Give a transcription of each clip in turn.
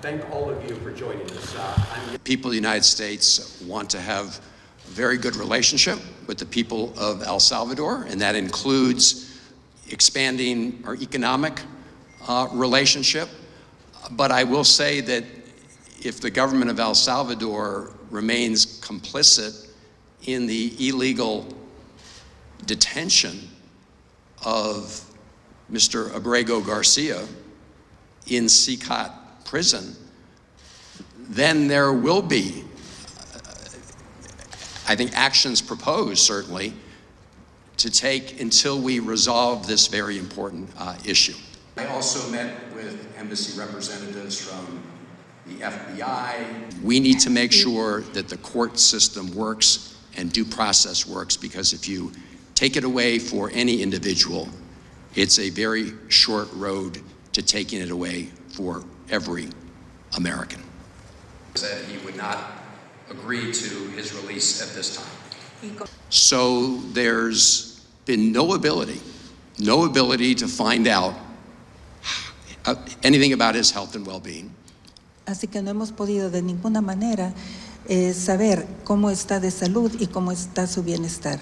Thank all of you for joining us. People of the United States want to have a very good relationship with the people of El Salvador, and that includes expanding our economic relationship. But I will say that if the government of El Salvador remains complicit in the illegal detention of Mr. Abrego Garcia in CICOT prison, then there will be, I think, actions proposed, certainly, to take until we resolve this very important issue. I also met with embassy representatives from the FBI. We need to make sure that the court system works and due process works, because if you take it away for any individual, it's a very short road to taking it away for every American. Said he would not agree to his release at this time. So there's been no ability to find out anything about his health and well-being. Así que no hemos podido de ninguna manera saber cómo está de salud y cómo está su bienestar.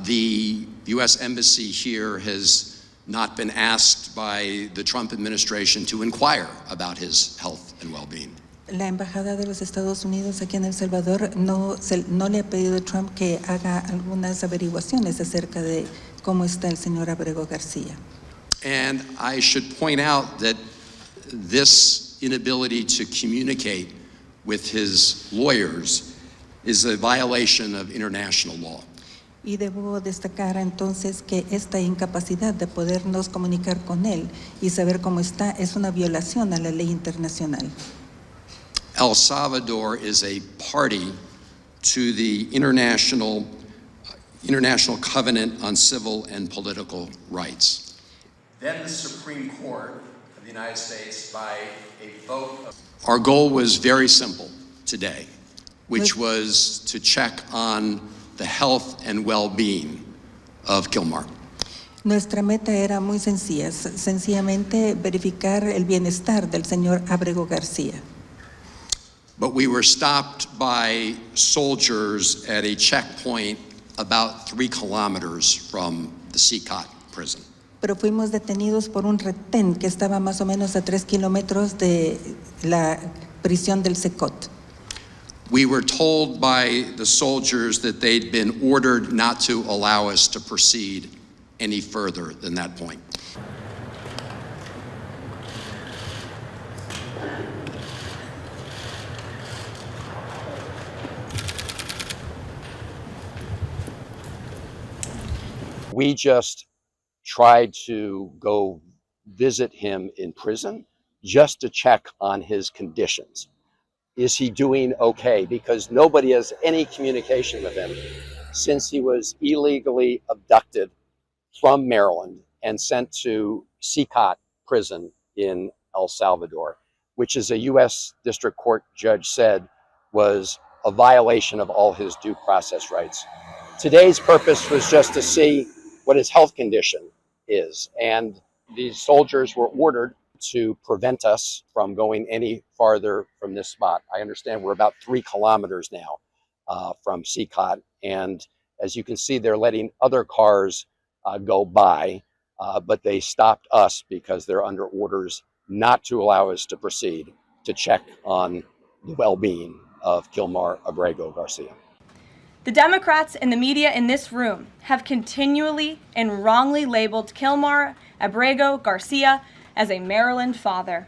The U.S. Embassy here has not been asked by the Trump administration to inquire about his health and well-being. La embajada de los Estados Unidos aquí en El Salvador no le ha pedido a Trump que haga algunas averiguaciones acerca de cómo está el señor Abrego García. And I should point out that this inability to communicate with his lawyers is a violation of international law. Y debo destacar entonces que esta incapacidad de podernos comunicar con él y saber cómo está es una violación a la ley internacional. El Salvador is a party to the International Covenant on Civil and Political Rights. Then the Supreme Court of the United States, by a vote of... Our goal was very simple today, which was to check on the health and well-being of Kilmar. Nuestra meta era muy sencilla, sencillamente verificar el bienestar del señor Abrego García. But we were stopped by soldiers at a checkpoint about 3 kilometers from the CICOT prison. Pero fuimos detenidos por un retén que estaba más o menos a 3 kilómetros de la prisión del CICOT. We were told by the soldiers that they'd been ordered not to allow us to proceed any further than that point. We just tried to go visit him in prison just to check on his conditions. Is he doing okay? Because nobody has any communication with him since he was illegally abducted from Maryland and sent to CICOT prison in El Salvador, which, as a U.S. District Court judge said, was a violation of all his due process rights. Today's purpose was just to see what his health condition is, and these soldiers were ordered to prevent us from going any farther from this spot. I understand we're about 3 kilometers now from CICOT, and as you can see, they're letting other cars go by, but they stopped us because they're under orders not to allow us to proceed to check on the well-being of Kilmar Abrego Garcia. The Democrats and the media in this room have continually and wrongly labeled Kilmar Abrego Garcia as a Maryland father.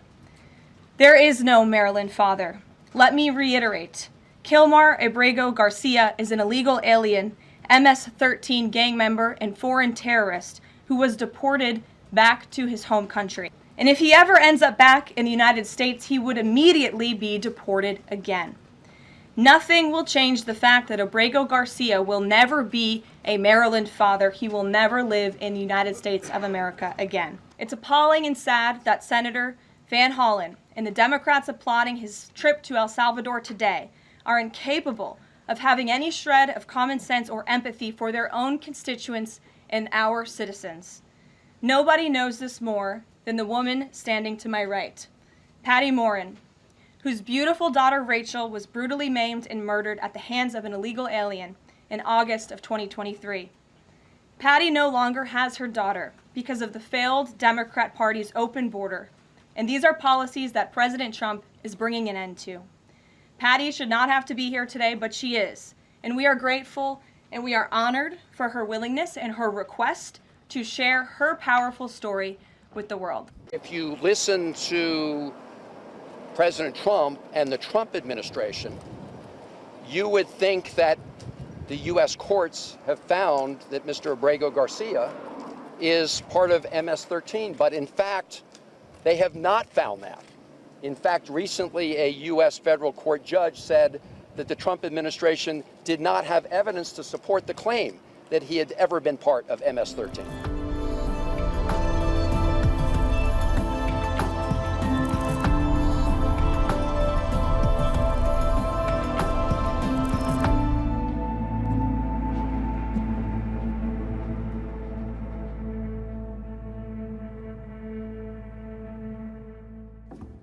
There is no Maryland father. Let me reiterate. Kilmar Abrego Garcia is an illegal alien, MS-13 gang member and foreign terrorist who was deported back to his home country. And if he ever ends up back in the United States, he would immediately be deported again. Nothing will change the fact that Abrego Garcia will never be a Maryland father. He will never live in the United States of America again. It's appalling and sad that Senator Van Hollen and the Democrats applauding his trip to El Salvador today are incapable of having any shred of common sense or empathy for their own constituents and our citizens. Nobody knows this more than the woman standing to my right, Patty Morin, whose beautiful daughter Rachel was brutally maimed and murdered at the hands of an illegal alien in August of 2023. Patty no longer has her daughter because of the failed Democrat Party's open border, and these are policies that President Trump is bringing an end to. Patty should not have to be here today, but she is, and we are grateful and we are honored for her willingness and her request to share her powerful story with the world. If you listen to President Trump and the Trump administration, you would think that the U.S. courts have found that Mr. Abrego Garcia is part of MS-13, but in fact, they have not found that. In fact, recently a U.S. federal court judge said that the Trump administration did not have evidence to support the claim that he had ever been part of MS-13.